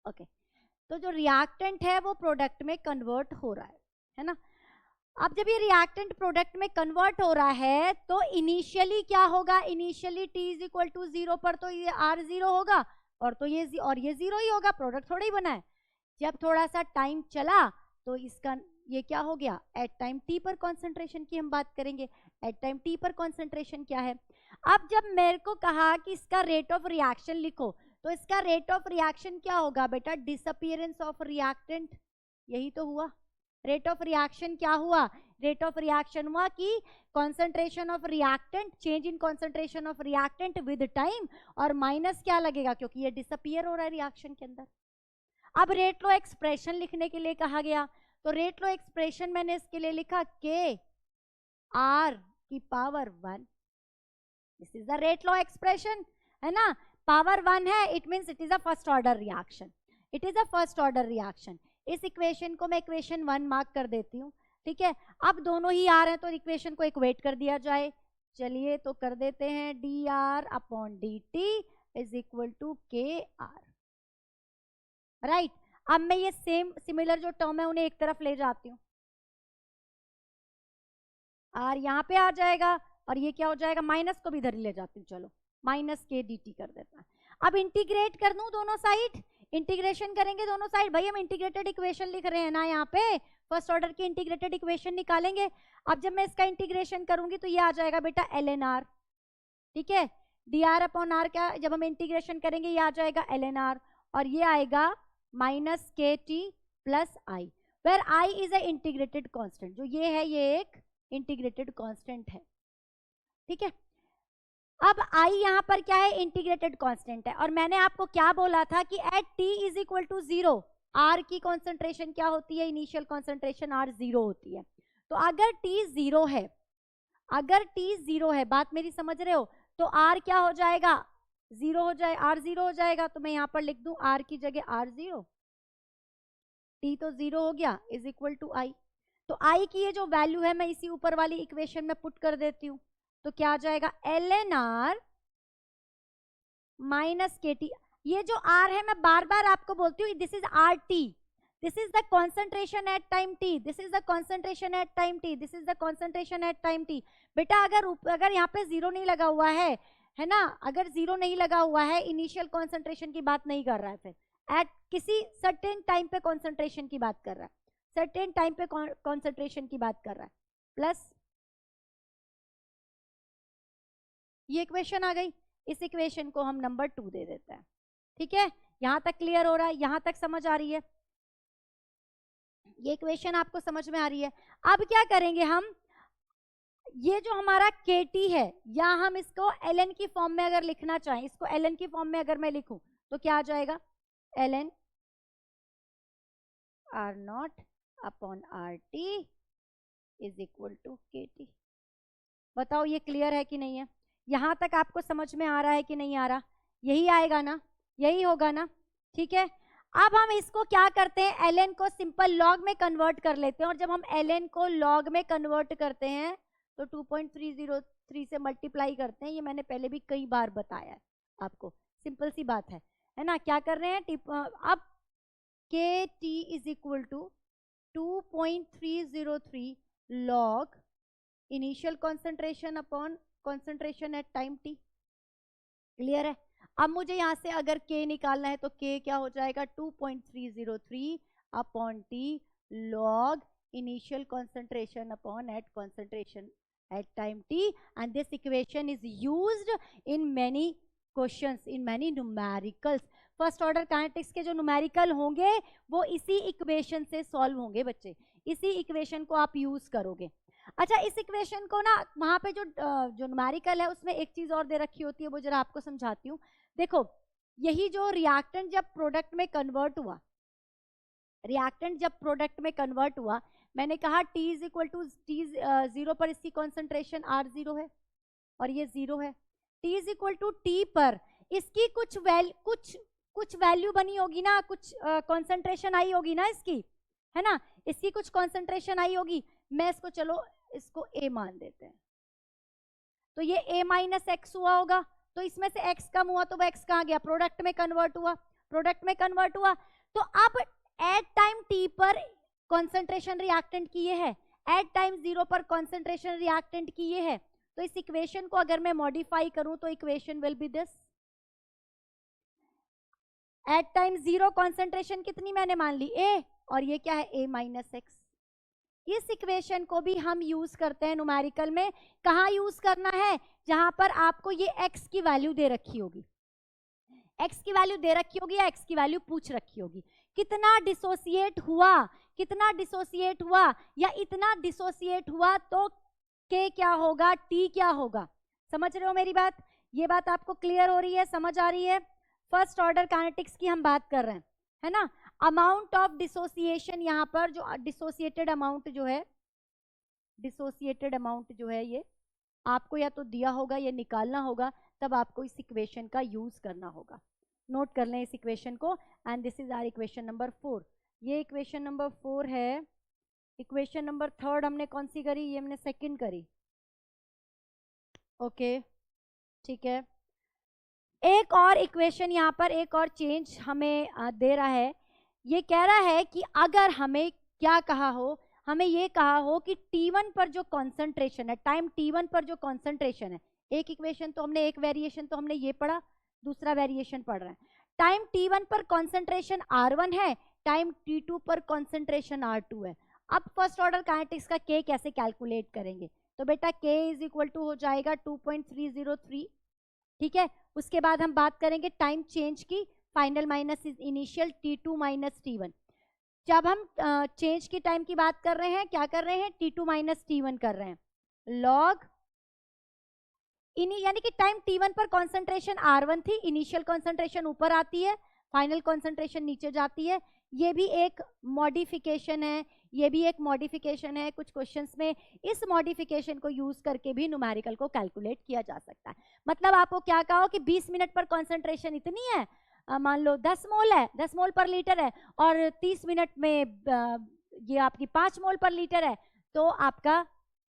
ओके, तो जो रिएक्टेंट है वो प्रोडक्ट में कन्वर्ट हो रहा है ना। अब जब ये रिएक्टेंट प्रोडक्ट में कन्वर्ट हो रहा है तो इनिशियली क्या होगा? Initially T is equal to 0 पर तो ये R 0 होगा और तो ये 0 ही होगा, प्रोडक्ट थोड़ा ही बना है। जब थोड़ा सा टाइम चला तो इसका ये क्या हो गया? एट टाइम T पर कॉन्सेंट्रेशन की हम बात करेंगे। एट टाइम T पर कॉन्सेंट्रेशन क्या है? अब जब मेरे को कहा कि इसका रेट ऑफ रिएक्शन लिखो तो इसका रेट ऑफ रिएक्शन क्या होगा बेटा? Disappearance of reactant. यही तो हुआ। रेट ऑफ रिएक्शन क्या हुआ? रेट ऑफ रिएक्शन हुआ कि concentration of reactant, change in concentration of reactant with time, और माइनस क्या लगेगा क्योंकि ये डिसअपीयर हो रहा है रिएक्शन के अंदर। अब रेट लॉ एक्सप्रेशन लिखने के लिए कहा गया तो रेट लॉ एक्सप्रेशन मैंने इसके लिए लिखा K R की power 1। This is the rate law expression, है ना। पावर 1 है, it means it is a first order reaction. It is a first order reaction. इस इक्वेशन को मैं इक्वेशन 1 मार्क कर देती हूँ, ठीक है। अब दोनों ही आ रहे हैं तो इक्वेशन को इक्वेट कर दिया जाए। चलिए तो कर देते हैं dr/dt is equal to KR, right. अब मैं ये सेम सिमिलर जो टर्म है उन्हें एक तरफ ले जाती हूँ, R यहाँ पे आ जाएगा और ये क्या हो जाएगा? माइनस को भी इधर ले जाती हूँ, चलो माइनस के dt कर देता है। अब इंटीग्रेट कर दूं दोनों साइड, इंटीग्रेशन करेंगे दोनों साइड। भाई हम इंटीग्रेटेड इक्वेशन लिख रहे हैं ना यहाँ पे, फर्स्ट ऑर्डर की इंटीग्रेटेड इक्वेशन निकालेंगे। अब जब मैं इसका इंटीग्रेशन करूंगी तो ये आ जाएगा बेटा ln r, ठीक है। dr/r क्या, जब हम इंटीग्रेशन करेंगे ये आ जाएगा ln r और ये आएगा minus KT plus I, where I is a integrated constant. जो ये है ये एक इंटीग्रेटेड कॉन्स्टेंट है, ठीक है। अब I यहाँ पर क्या है? इंटीग्रेटेड कांस्टेंट है। और मैंने आपको क्या बोला था कि at T is equal to 0 R की कॉन्सेंट्रेशन क्या होती है? इनिशियल कॉन्सेंट्रेशन R 0 होती है। तो अगर T 0 है, अगर T 0 है, बात मेरी समझ रहे हो, तो R क्या हो जाएगा? 0 हो जाए, R 0 हो जाएगा। तो मैं यहाँ पर लिख दूं R की जगह R 0, T तो 0 हो गया इज इक्वल टू I। तो I की ये जो वैल्यू है मैं इसी ऊपर वाली इक्वेशन में पुट कर देती हूँ, तो क्या आ जाएगा? ln r minus KT। ये जो R है मैं बार बार आपको बोलती हूँ, this is RT, this is the concentration at time T, this is the concentration at time T, this is the concentration at time T। बेटा अगर यहाँ पे 0 नहीं लगा हुआ है ना, अगर 0 नहीं लगा हुआ है, इनिशियल कॉन्सेंट्रेशन की बात नहीं कर रहा है, फिर एट किसी सर्टेन टाइम पे कॉन्सेंट्रेशन की बात कर रहा है, सर्टेन टाइम पे कॉन्सेंट्रेशन की बात कर रहा है, प्लस ये इक्वेशन आ गई। इस इक्वेशन को हम नंबर 2 दे देते हैं, ठीक है। यहां तक क्लियर हो रहा है? यहां तक समझ आ रही है? ये इक्वेशन आपको समझ में आ रही है? अब क्या करेंगे हम? ये जो हमारा KT है, या हम इसको ln की फॉर्म में अगर लिखना चाहें, इसको ln की फॉर्म में अगर मैं लिखूं तो क्या आ जाएगा, ln R0 upon RT is equal to KT। बताओ ये क्लियर है कि नहीं है? यहां तक आपको समझ में आ रहा है कि नहीं आ रहा? यही आएगा ना, यही होगा ना, ठीक है। अब हम इसको क्या करते हैं, ln को सिंपल लॉग में कन्वर्ट कर लेते हैं, और जब हम ln को लॉग में कन्वर्ट करते हैं तो 2.303 से मल्टीप्लाई करते हैं। ये मैंने पहले भी कई बार बताया है आपको, सिंपल सी बात है ना। क्या कर रहे हैं, अब KT is equal to 2.303 log initial concentration upon concentration at time t। Clear है? अब मुझे यहां से अगर K निकालना है तो K क्या हो जाएगा, 2.303 upon T log initial concentration upon at concentration at time T, and this equation is used in many questions, in many numericals. First order kinetics के जो न्यूमेरिकल होंगे वो इसी इक्वेशन से सॉल्व होंगे बच्चे, इसी इक्वेशन को आप यूज करोगे। अच्छा, इस इक्वेशन को ना वहां पे जो न्यूमेरिकल है उसमें एक चीज और दे रखी होती है, वो जरा आपको समझाती हूँ। देखो, यही जो रिएक्टेंट जब प्रोडक्ट में कन्वर्ट हुआ, रिएक्टेंट जब प्रोडक्ट में कन्वर्ट हुआ, मैंने कहा T is equal to T0 पर इसकी कॉन्सेंट्रेशन R0 है और ये 0 है। T is equal to T पर इसकी कुछ वैल्यू बनी होगी ना, कुछ कॉन्सेंट्रेशन आई होगी ना इसकी, है ना, इसकी कुछ कॉन्सेंट्रेशन आई होगी। मैं इसको, चलो इसको A मान देते हैं, तो ये A माइनस एक्स हुआ होगा, तो इसमें से x कम हुआ तो वो x कहाँ गया, प्रोडक्ट में कन्वर्ट हुआ, प्रोडक्ट में कन्वर्ट हुआ। तो अब एट टाइम t पर कॉन्सेंट्रेशन रिएक्टेंट की ये है, एट टाइम 0 पर कॉन्सेंट्रेशन रिएक्टेंट की ये है। तो इस इक्वेशन को अगर मैं मॉडिफाई करूं तो equation will be this, at time 0 concentration कितनी मैंने मान ली, A, और ये क्या है, A माइनस एक्स। इस इक्वेशन को भी हम यूज करते हैं न्यूमेरिकल में। कहाँ यूज करना है, जहां पर आपको ये x की वैल्यू दे रखी होगी, x की वैल्यू दे रखी होगी या x की वैल्यू पूछ रखी होगी, कितना डिसोसिएट हुआ, कितना डिसोसिएट हुआ, या इतना डिसोसिएट हुआ, तो k क्या होगा, t क्या होगा। समझ रहे हो मेरी बात? ये बात आपको क्लियर हो रही है, समझ आ रही है? फर्स्ट ऑर्डर काइनेटिक्स की हम बात कर रहे हैं, है ना। अमाउंट ऑफ डिसोसिएशन, यहाँ पर जो डिसोसिएटेड अमाउंट जो है, डिसोसिएटेड अमाउंट जो है, ये आपको या तो दिया होगा, ये निकालना होगा, तब आपको इस इक्वेशन का यूज करना होगा। नोट कर लें इस इक्वेशन को, and this is our equation number 4। ये इक्वेशन नंबर 4 है। इक्वेशन नंबर 3 हमने कौन सी करी, ये हमने सेकंड करी, ओके, ठीक है। एक और इक्वेशन यहाँ पर, एक और चेंज हमें दे रहा है। ये कह रहा है कि अगर हमें क्या कहा हो, हमें ये कहा हो कि T1 पर जो कॉन्सेंट्रेशन है, टाइम T1 पर जो कॉन्सेंट्रेशन है, एक इक्वेशन तो हमने, एक वेरिएशन तो हमने ये पढ़ा, दूसरा वेरिएशन पढ़ रहे हैं। टाइम T1 पर कॉन्सेंट्रेशन R1 है, टाइम T2 पर कॉन्सेंट्रेशन R2 है। अब फर्स्ट ऑर्डर काइनेटिक्स का K कैसे कैलकुलेट करेंगे, तो बेटा K इज इक्वल टू हो जाएगा 2.303, ठीक है। उसके बाद हम बात करेंगे टाइम चेंज की, final minus initial T2 minus T1। जब हम चेंज की टाइम की बात कर रहे हैं, क्या कर रहे हैं, T2 माइनस T1 कर रहे हैं, लॉग यानी कि टाइम T1 पर कॉन्सेंट्रेशन R1 थी, इनिशियल कॉन्सेंट्रेशन ऊपर आती है, फाइनल कॉन्सेंट्रेशन नीचे जाती है। ये भी एक मॉडिफिकेशन है, ये भी एक मॉडिफिकेशन है। कुछ क्वेश्चंस में इस मॉडिफिकेशन को यूज करके भी न्यूमेरिकल को कैलकुलेट किया जा सकता है। मतलब आपको क्या कहा हो कि 20 मिनट पर कॉन्सेंट्रेशन इतनी है, मान लो 10 मोल है, 10 मोल पर लीटर है, और 30 मिनट में ये आपकी 5 मोल पर लीटर है, तो आपका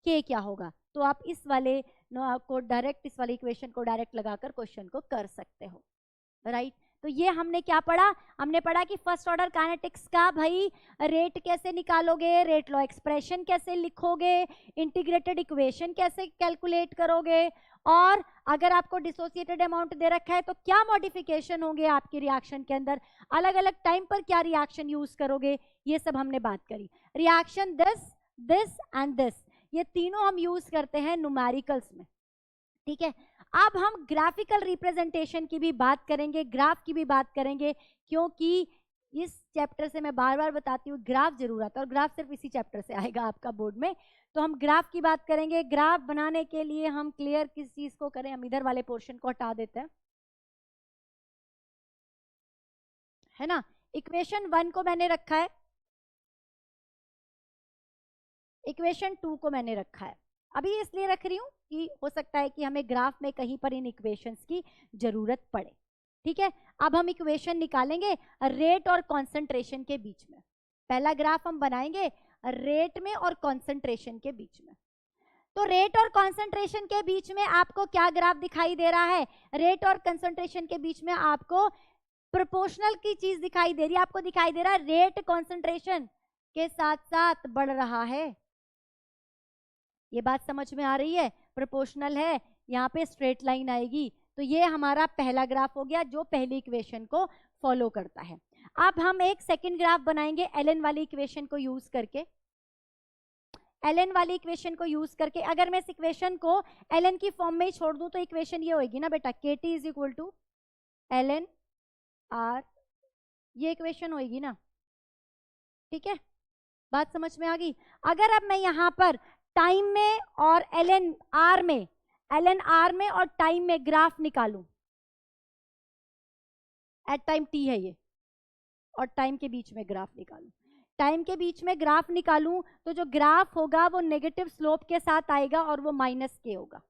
K क्या होगा। तो आप इस वाले को डायरेक्ट, इस वाले इक्वेशन को डायरेक्ट लगाकर क्वेश्चन को कर सकते हो, राइट। तो ये हमने क्या पढ़ा, हमने पढ़ा कि फर्स्ट ऑर्डर काइनेटिक्स का भाई रेट कैसे निकालोगे, रेट लॉ एक्सप्रेशन कैसे लिखोगे, इंटीग्रेटेड इक्वेशन कैसे कैलकुलेट करोगे, और अगर आपको डिसोसिएटेड अमाउंट दे रखा है तो क्या मॉडिफिकेशन होंगे आपकी रिएक्शन के अंदर, अलग अलग टाइम पर क्या रिएक्शन यूज करोगे, ये सब हमने बात करी। Reaction this, this and this, ये तीनों हम यूज करते हैं न्यूमेरिकल्स में, ठीक है। अब हम ग्राफिकल रिप्रेजेंटेशन की भी बात करेंगे, ग्राफ की भी बात करेंगे, क्योंकि इस चैप्टर से मैं बार बार बताती हूँ ग्राफ जरूर आता है, और ग्राफ सिर्फ इसी चैप्टर से आएगा आपका बोर्ड में। तो हम ग्राफ की बात करेंगे। ग्राफ बनाने के लिए हम क्लियर किस चीज को करें, हम इधर वाले पोर्शन को हटा देते हैं, है ना। इक्वेशन 1 को मैंने रखा है, इक्वेशन 2 को मैंने रखा है। अभी इसलिए रख रही हूं कि हो सकता है कि हमें ग्राफ में कहीं पर इन इक्वेशंस की जरूरत पड़े, ठीक है। अब हम इक्वेशन निकालेंगे रेट और कॉन्सेंट्रेशन के बीच में। पहला ग्राफ हम बनाएंगे रेट में और कॉन्सेंट्रेशन के बीच में। तो रेट और कॉन्सेंट्रेशन के बीच में आपको क्या ग्राफ दिखाई दे रहा है? रेट और कॉन्सेंट्रेशन के बीच में आपको प्रोपोर्शनल की चीज दिखाई दे रही है। आपको दिखाई दे रहा है रेट कॉन्सेंट्रेशन के साथ साथ बढ़ रहा है। ये बात समझ में आ रही है? प्रोपोर्शनल है, यहाँ पे स्ट्रेट लाइन आएगी। तो ये हमारा पहला ग्राफ हो गया जो पहली इक्वेशन को फॉलो करता है। अब हम एक सेकंड ग्राफ बनाएंगे एलन वाली इक्वेशन को यूज करके। एलन वाली इक्वेशन को यूज करके अगर मैं इस इक्वेशन को एलन की फॉर्म में ही छोड़ दूं तो इक्वेशन ये होगी ना बेटा, K T is equal to L N R, ये इक्वेशन होगी ना, ठीक है। बात समझ में आ गई? अगर अब मैं यहां पर टाइम में और एलन आर में और टाइम में ग्राफ निकालूं, एट टाइम टी है ये, और टाइम के बीच में ग्राफ निकालूं, टाइम के बीच में ग्राफ निकालूं तो जो ग्राफ होगा वो नेगेटिव स्लोप के साथ आएगा और वो माइनस के होगा।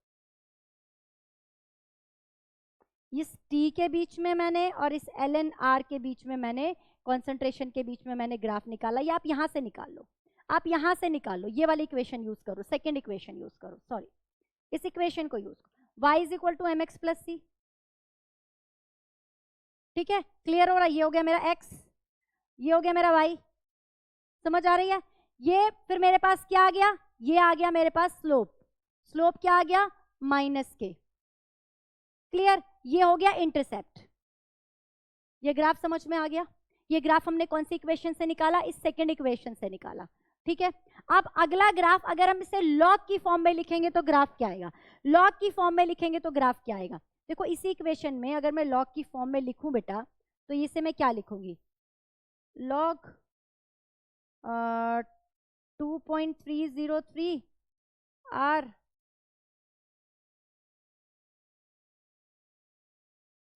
इस टी के बीच में मैंने और इस एल एन आर के बीच में मैंने, कॉन्सेंट्रेशन के बीच में मैंने ग्राफ निकाला। या आप यहां से निकाल लो, आप यहां से निकाल लो, ये वाली इक्वेशन यूज करो, सेकेंड इक्वेशन यूज करो, सॉरी इस इक्वेशन को यूज करो, y is equal to M X plus C, ठीक है। क्लियर हो रहा है? ये हो गया मेरा x, ये हो गया मेरा y, समझ आ रही है? ये फिर मेरे पास क्या आ गया? ये आ गया मेरे पास स्लोप, स्लोप क्या आ गया? माइनस के। क्लियर? ये हो गया इंटरसेप्ट। ये ग्राफ समझ में आ गया? ये ग्राफ हमने कौन सी इक्वेशन से निकाला? इस सेकंड इक्वेशन से निकाला, ठीक है। अब अगला ग्राफ अगर हम इसे लॉग की फॉर्म में लिखेंगे तो ग्राफ क्या आएगा? लॉग की फॉर्म में लिखेंगे तो ग्राफ क्या आएगा? देखो इसी इक्वेशन में अगर मैं लॉग की फॉर्म में लिखूं बेटा तो इसे मैं क्या लिखूंगी? लॉग 2.303 आर,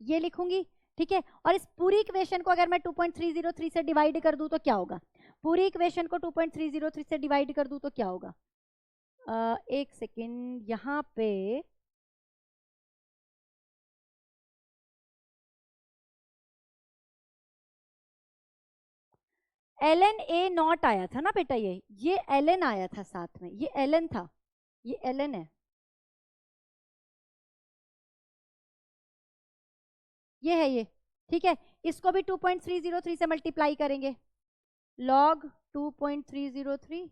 ये लिखूंगी, ठीक है। और इस पूरी इक्वेशन को अगर मैं 2.303 से डिवाइड कर दूं तो क्या होगा? पूरी इक्वेशन को 2.303 से डिवाइड कर दूं तो क्या होगा? एक सेकेंड, यहां पे एल एन ए नॉट आया था ना बेटा, ये एल एन आया था साथ में, ये एल एन था, ये एल एन है, ये है ये, ठीक है। इसको भी 2.303 से मल्टीप्लाई करेंगे, लॉग 2.303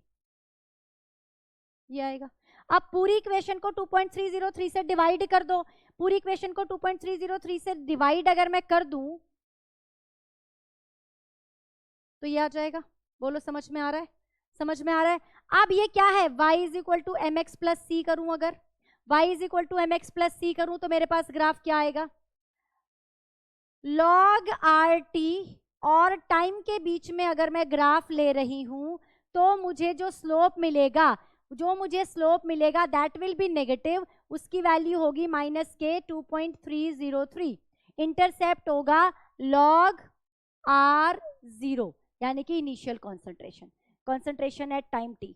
ये आएगा। अब पूरी इक्वेशन को 2.303 से डिवाइड कर दो, पूरी इक्वेशन को 2.303 से डिवाइड अगर मैं कर दूं तो ये आ जाएगा। बोलो समझ में आ रहा है? समझ में आ रहा है? अब ये क्या है? y is equal to M X plus C करूं, अगर y is equal to M X plus C करूं तो मेरे पास ग्राफ क्या आएगा? लॉग आर टी और टाइम के बीच में अगर मैं ग्राफ ले रही हूं तो मुझे जो स्लोप मिलेगा, दैट विल बी नेगेटिव, उसकी वैल्यू होगी माइनस के 2.303। इंटरसेप्ट होगा लॉग आर जीरो, यानी कि initial concentration at time T.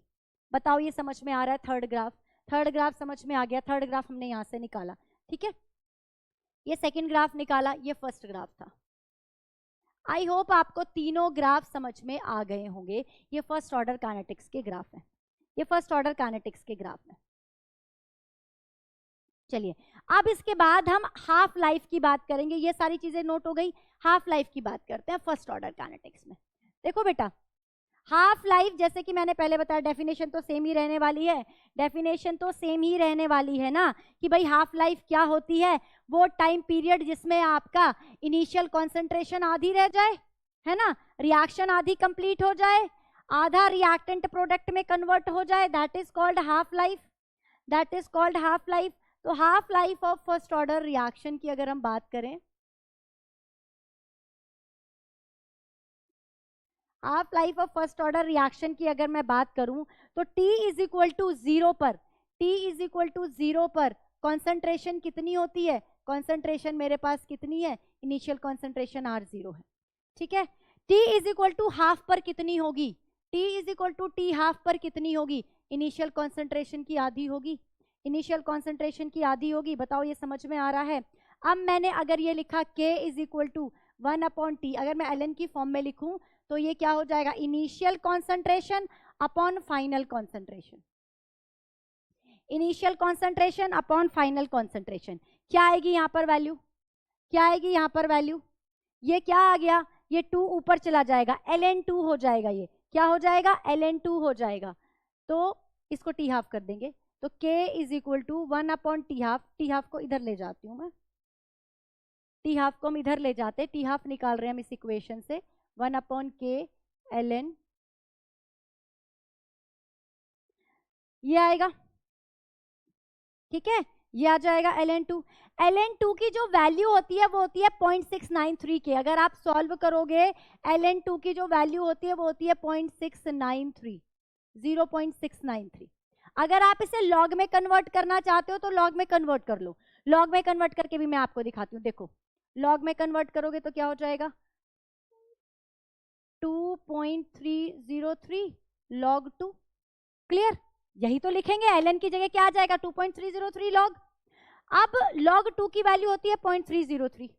बताओ ये समझ में आ रहा है? थर्ड ग्राफ समझ में आ गया? थर्ड ग्राफ हमने यहां से निकाला, ठीक है। ये सेकंड ग्राफ निकाला, ये फर्स्ट ग्राफ था। आई होप आपको तीनों ग्राफ समझ में आ गए होंगे। ये फर्स्ट ऑर्डर काइनेटिक्स के ग्राफ है, ये फर्स्ट ऑर्डर काइनेटिक्स के ग्राफ है। चलिए अब इसके बाद हम हाफ लाइफ की बात करेंगे। ये सारी चीजें नोट हो गई, हाफ लाइफ की बात करते हैं फर्स्ट ऑर्डर काइनेटिक्स में। देखो बेटा, हाफ लाइफ जैसे कि मैंने पहले बताया, डेफिनेशन तो सेम ही रहने वाली है, डेफिनेशन तो सेम ही रहने वाली है ना, कि भाई हाफ लाइफ क्या होती है? वो टाइम पीरियड जिसमें आपका इनिशियल कॉन्सेंट्रेशन आधी रह जाए, है ना, रिएक्शन आधी कंप्लीट हो जाए, आधा रिएक्टेंट प्रोडक्ट में कन्वर्ट हो जाए, that is called half life, that is called half life. तो half life of first order reaction की अगर हम बात करें, half life of first order reaction की अगर मैं बात करूं तो T इज इक्वल टू 0 पर, T इज इक्वल टू 0 पर कॉन्सेंट्रेशन कितनी होती है? कॉन्सेंट्रेशन मेरे पास कितनी है? इनिशियल कॉन्सेंट्रेशन R0 है, ठीक है। T is equal to half पर कितनी होगी? T is equal to T half पर कितनी होगी? इनिशियल कॉन्सेंट्रेशन की आधी होगी, इनिशियल कॉन्सेंट्रेशन की आधी होगी। बताओ ये समझ में आ रहा है? अब मैंने अगर ये लिखा K is equal to 1/T, अगर मैं ln की फॉर्म में लिखूं तो ये क्या हो जाएगा? Initial concentration upon final concentration, initial concentration upon final concentration. क्या आएगी यहाँ पर वैल्यू? क्या आएगी यहाँ पर वैल्यू? ये क्या आ गया? ये 2 ऊपर चला जाएगा, ln2 हो जाएगा। ये क्या हो जाएगा? ln2 हो जाएगा। तो इसको T हाफ कर देंगे, तो K is equal to 1/T half. T half को इधर ले जाती हूँ मैं, T हाफ को हम इधर ले जाते, T हाफ निकाल रहे हैं हम इस इक्वेशन से, 1/K ln, ये आएगा, ठीक है, ये आ जाएगा ln2। ln2 की जो वैल्यू होती है वो होती है 0.693 के। अगर आप सॉल्व करोगे ln2 की जो वैल्यू होती है वो होती है 0.693, 0.693। अगर आप इसे लॉग में कन्वर्ट करना चाहते हो तो लॉग में कन्वर्ट कर लो। लॉग में कन्वर्ट करके भी मैं आपको दिखाती हूँ। देखो लॉग में कन्वर्ट करोगे तो क्या हो जाएगा? 2.303 log 2। क्लियर? यही तो लिखेंगे, ln की जगह क्या आ जाएगा? 2.303 log। अब log 2 की वैल्यू होती है 0.303,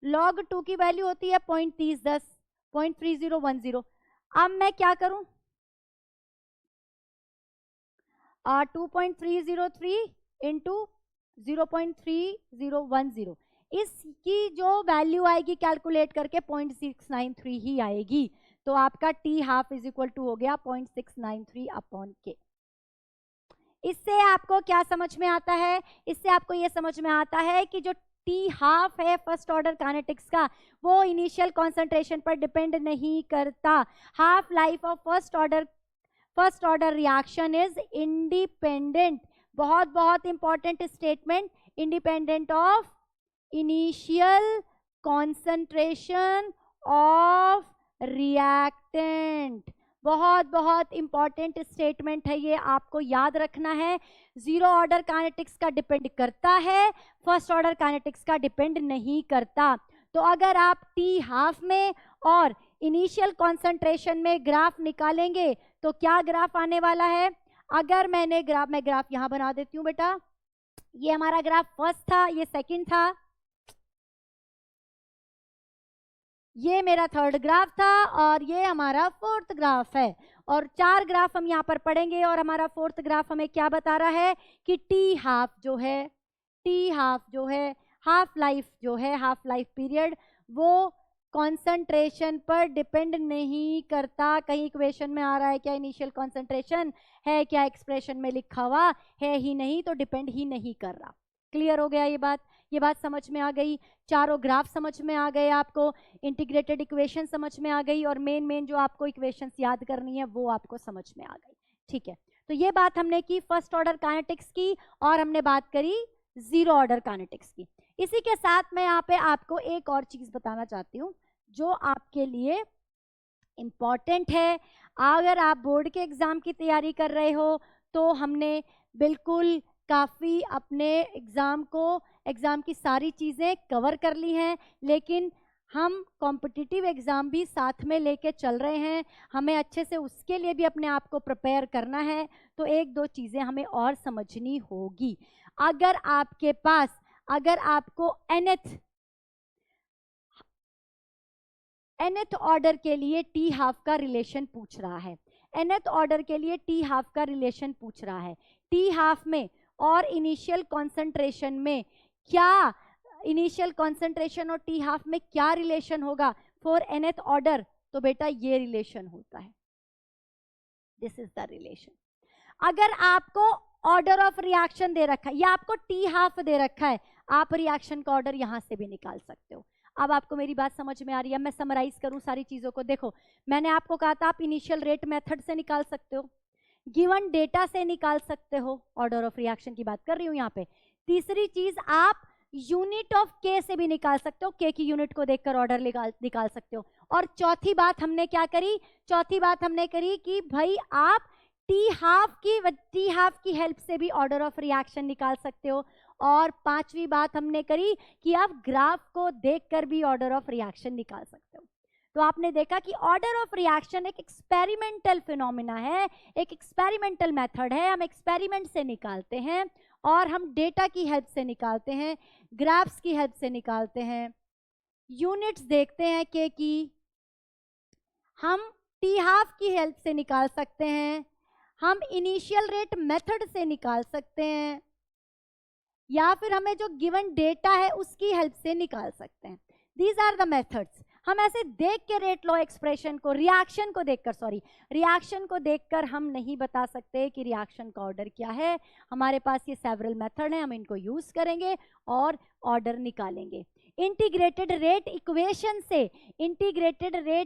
log 2 की वैल्यू होती है 0.3010, 0.3010। अब मैं क्या करूं? 2.303 इंटू 0.3010, इसकी जो वैल्यू आएगी कैलकुलेट करके 0.693 ही आएगी। तो आपका T half is equal to हो गया 0.693/K। इससे आपको क्या समझ में आता है? इससे आपको ये समझ में आता है कि जो T हाफ है फर्स्ट ऑर्डर काइनेटिक्स का, वो इनिशियल कॉन्सेंट्रेशन पर डिपेंड नहीं करता। Half life of first order reaction is independent, बहुत बहुत important statement, independent of initial concentration of reactant. बहुत बहुत इंपॉर्टेंट स्टेटमेंट है ये, आपको याद रखना है। जीरो ऑर्डर काइनेटिक्स का डिपेंड करता है, फर्स्ट ऑर्डर काइनेटिक्स का डिपेंड नहीं करता। तो अगर आप T हाफ में और इनिशियल कॉन्सेंट्रेशन में ग्राफ निकालेंगे तो क्या ग्राफ आने वाला है? अगर मैं ग्राफ यहां बना देती हूं बेटा, ये हमारा ग्राफ फर्स्ट था, ये सेकंड था, ये मेरा थर्ड ग्राफ था और ये हमारा फोर्थ ग्राफ है। और 4 ग्राफ हम यहाँ पर पढ़ेंगे और हमारा फोर्थ ग्राफ हमें क्या बता रहा है कि T हाफ जो है हाफ लाइफ पीरियड, वो कॉन्सेंट्रेशन पर डिपेंड नहीं करता। कहीं इक्वेशन में आ रहा है क्या इनिशियल कॉन्सेंट्रेशन है? क्या एक्सप्रेशन में लिखा हुआ है? ही नहीं, तो डिपेंड ही नहीं कर रहा। क्लियर हो गया ये बात समझ में आ गई? चारों ग्राफ समझ में आ गए आपको, इंटीग्रेटेड इक्वेशन समझ में आ गई, और मेन जो आपको इक्वेशंस याद करनी है वो आपको समझ में आ गई। ठीक है, तो ये बात हमने की फर्स्ट ऑर्डर काइनेटिक्स की, और हमने बात करी जीरो ऑर्डर काइनेटिक्स की। इसी के साथ मैं यहाँ पे आपको एक और चीज बताना चाहती हूँ जो आपके लिए इंपॉर्टेंट है। अगर आप बोर्ड के एग्जाम की तैयारी कर रहे हो तो हमने बिल्कुल काफ़ी अपने एग्ज़ाम की सारी चीज़ें कवर कर ली हैं, लेकिन हम कॉम्पिटिटिव एग्ज़ाम भी साथ में लेके चल रहे हैं। हमें अच्छे से उसके लिए भी अपने आप को प्रिपेयर करना है, तो 1-2 चीज़ें हमें और समझनी होगी। अगर आपको nth ऑर्डर के लिए T हाफ का रिलेशन पूछ रहा है, nth ऑर्डर के लिए T हाफ का रिलेशन पूछ रहा है, T हाफ में और इनिशियल कॉन्सेंट्रेशन में क्या, इनिशियल कॉन्सेंट्रेशन और T हाफ में क्या रिलेशन होगा फॉर nth ऑर्डर? तो बेटा ये रिलेशन होता है, दिस इज द रिलेशन। अगर आपको ऑर्डर ऑफ रिएक्शन दे रखा है या आपको T हाफ दे रखा है, आप रिएक्शन का ऑर्डर यहां से भी निकाल सकते हो। अब आपको मेरी बात समझ में आ रही है? मैं समराइज करूं सारी चीजों को। देखो, मैंने आपको कहा था आप इनिशियल रेट मेथड से निकाल सकते हो, गिवन डेटा से निकाल सकते हो, ऑर्डर ऑफ रिएक्शन की बात कर रही हूं यहाँ पे। तीसरी चीज, आप यूनिट ऑफ के से भी निकाल सकते हो, के की यूनिट को देखकर ऑर्डर निकाल सकते हो। और चौथी बात हमने क्या करी? चौथी बात हमने करी कि भाई आप टी हाफ की हेल्प से भी ऑर्डर ऑफ रिएक्शन निकाल सकते हो। और पांचवी बात हमने करी कि आप ग्राफ को देखकर भी ऑर्डर ऑफ रिएक्शन निकाल सकते हो। तो आपने देखा कि ऑर्डर ऑफ रिएक्शन एक एक्सपेरिमेंटल फिनोमिना है, एक एक्सपेरिमेंटल मेथड है। हम एक्सपेरिमेंट से निकालते हैं और हम डेटा की हेल्प से निकालते हैं, ग्राफ्स की हेल्प से निकालते हैं, यूनिट्स देखते हैं के की, हम टी हाफ की हेल्प से निकाल सकते हैं, हम इनिशियल रेट मेथड से निकाल सकते हैं, या फिर हमें जो गिवन डेटा है उसकी हेल्प से निकाल सकते हैं। These are the methods. हम ऐसे देख के रेट लॉ एक्सप्रेशन को, रिएक्शन को देखकर हम नहीं बता सकते कि रिएक्शन का ऑर्डर क्या है। हमारे पास ये सेवरल मेथड है, हम इनको यूज करेंगे और ऑर्डर निकालेंगे। इंटीग्रेटेड रेट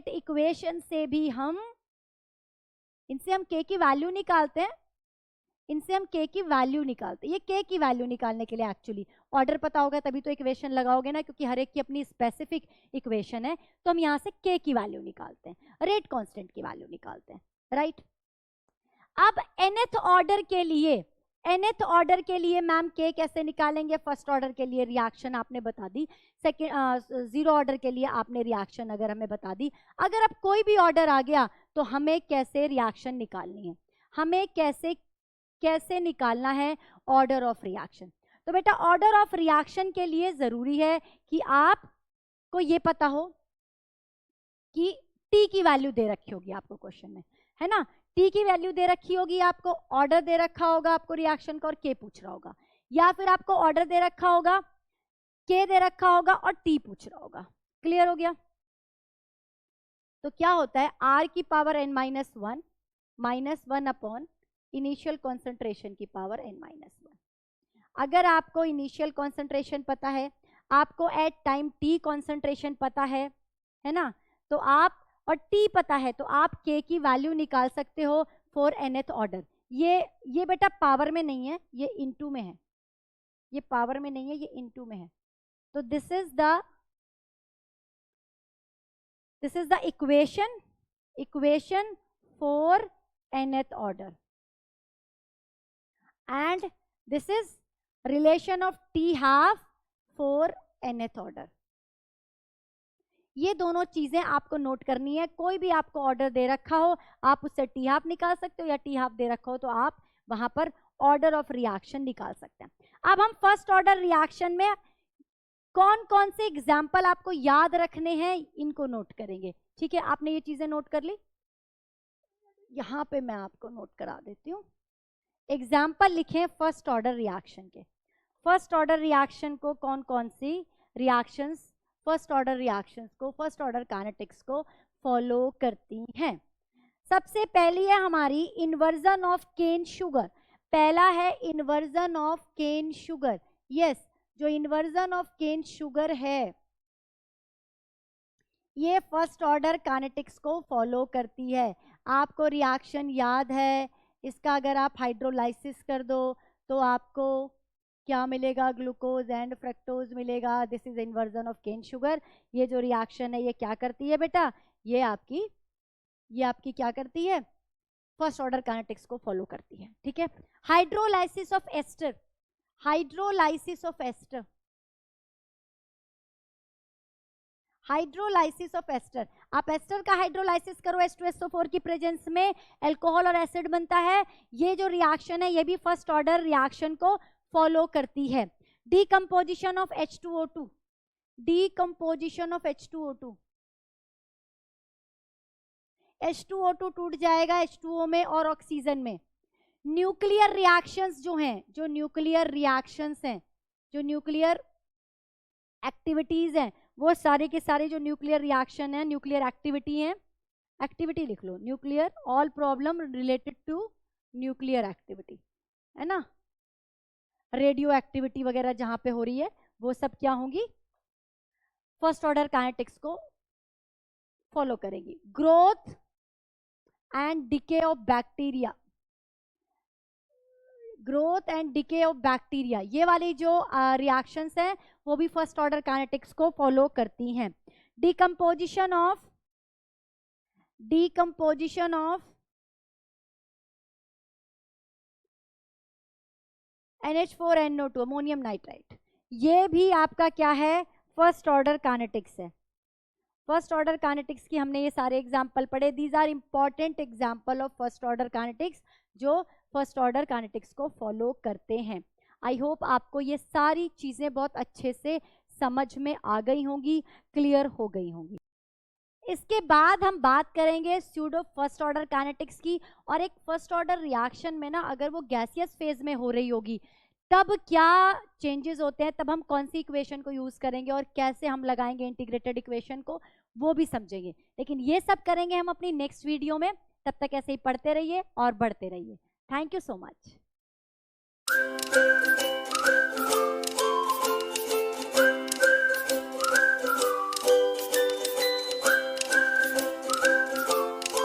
इक्वेशन से भी हम के की वैल्यू निकालते हैं, ये के की वैल्यू निकालने के लिए एक्चुअली ऑर्डर पता होगा तभी तो इक्वेशन लगाओगे ना, क्योंकि हर एक की अपनी स्पेसिफिक इक्वेशन है। तो हम यहाँ से के की वैल्यू निकालते हैं, रेट कांस्टेंट की वैल्यू निकालते हैं, राइट। अब nth ऑर्डर के लिए मैम के कैसे निकालेंगे? फर्स्ट ऑर्डर के लिए रिएक्शन आपने बता दी, सेकेंड 0 ऑर्डर के लिए आपने रिएक्शन अगर हमें बता दी। अगर अब कोई भी ऑर्डर आ गया तो हमें कैसे रिएक्शन निकालनी है, हमें कैसे निकालना है ऑर्डर ऑफ रिएक्शन। तो बेटा ऑर्डर ऑफ रिएक्शन के लिए जरूरी है कि आपको ये पता हो कि टी की वैल्यू दे रखी होगी आपको क्वेश्चन में, है ना। टी की वैल्यू दे रखी होगी, आपको ऑर्डर दे रखा होगा आपको रिएक्शन का और के पूछ रहा होगा, या फिर आपको ऑर्डर दे रखा होगा, के दे रखा होगा और टी पूछ रहा होगा। क्लियर हो गया? तो क्या होता है, r की power n-1 -1 upon initial concentration की पावर n-1। अगर आपको इनिशियल कॉन्सेंट्रेशन पता है, आपको एट टाइम t कॉन्सेंट्रेशन पता है ना, तो आप और t पता है तो आप k की वैल्यू निकाल सकते हो फॉर nth ऑर्डर। ये बेटा पावर में नहीं है, ये इनटू में है, ये पावर में नहीं है, ये इनटू में है। तो this is the equation for nth order and this is relation of t half for nth order। ये दोनों चीजें आपको नोट करनी है। कोई भी आपको ऑर्डर दे रखा हो आप उससे टी हाफ निकाल सकते हो, या टी हाफ दे रखा हो तो आप वहां पर ऑर्डर ऑफ रिएक्शन निकाल सकते हैं। अब हम फर्स्ट ऑर्डर रिएक्शन में कौन कौन से एग्जाम्पल आपको याद रखने हैं इनको नोट करेंगे। ठीक है, आपने ये चीजें नोट कर ली, यहां पे मैं आपको नोट करा देती हूँ। एग्जाम्पल लिखें फर्स्ट ऑर्डर रिएक्शन के। फर्स्ट ऑर्डर रिएक्शन को कौन कौन सी रिएक्शंस फर्स्ट ऑर्डर काइनेटिक्स को फॉलो करती हैं। सबसे पहली है हमारी इन्वर्जन ऑफ केन शुगर। पहला है inversion of cane sugar. Yes, जो इन्वर्जन ऑफ केन शुगर है ये फर्स्ट ऑर्डर काइनेटिक्स को फॉलो करती है। आपको रिएक्शन याद है इसका, अगर आप हाइड्रोलाइसिस कर दो तो आपको क्या मिलेगा, ग्लूकोज एंड फ्रक्टोज मिलेगा। This is inversion of cane sugar. ये जो रिएक्शन है ये क्या करती है बेटा, ये आपकी क्या करती है, फर्स्ट ऑर्डर काइनेटिक्स को फॉलो करती है। ठीक है, हाइड्रोलाइसिस ऑफ एस्टर, आप एस्टर का हाइड्रोलाइसिस करो H2SO4 की प्रेजेंस में, अल्कोहल और एसिड बनता है। ये जो रिएक्शन है ये भी फर्स्ट ऑर्डर रिएक्शन को फॉलो करती है। डीकंपोजिशन ऑफ H2O2, H2O2 टूट जाएगा H2O में और ऑक्सीजन में। न्यूक्लियर रिएक्शंस जो हैं, जो न्यूक्लियर एक्टिविटीज हैं, वो सारे के सारे जो न्यूक्लियर रिएक्शन है, न्यूक्लियर एक्टिविटी है, एक्टिविटी लिख लो, nuclear, all problem related to nuclear activity, है ना। रेडियो एक्टिविटी वगैरह जहां पे हो रही है वो सब क्या होंगी, फर्स्ट ऑर्डर काइनेटिक्स को फॉलो करेगी। Growth and decay of bacteria, ये वाली जो रिएक्शंस हैं वो भी फर्स्ट ऑर्डर काइनेटिक्स को फॉलो करती हैं। Decomposition of NH4NO2 ammonium nitrite, ये भी आपका क्या है, फर्स्ट ऑर्डर काइनेटिक्स है। फर्स्ट ऑर्डर काइनेटिक्स की हमने ये सारे एग्जाम्पल पढ़े, these are important example of first order kinetics जो फर्स्ट ऑर्डर काइनेटिक्स को फॉलो करते हैं। आई होप आपको ये सारी चीजें बहुत अच्छे से समझ में आ गई होंगी, क्लियर हो गई होंगी। इसके बाद हम बात करेंगे स्यूडो फर्स्ट ऑर्डर काइनेटिक्स की, और एक फर्स्ट ऑर्डर रिएक्शन में ना अगर वो गैसियस फेज में हो रही होगी तब क्या चेंजेस होते हैं, तब हम कौन सी इक्वेशन को यूज करेंगे और कैसे हम लगाएंगे इंटीग्रेटेड इक्वेशन को, वो भी समझेंगे। लेकिन ये सब करेंगे हम अपनी नेक्स्ट वीडियो में, तब तक ऐसे ही पढ़ते रहिए और बढ़ते रहिए। Thank you so much.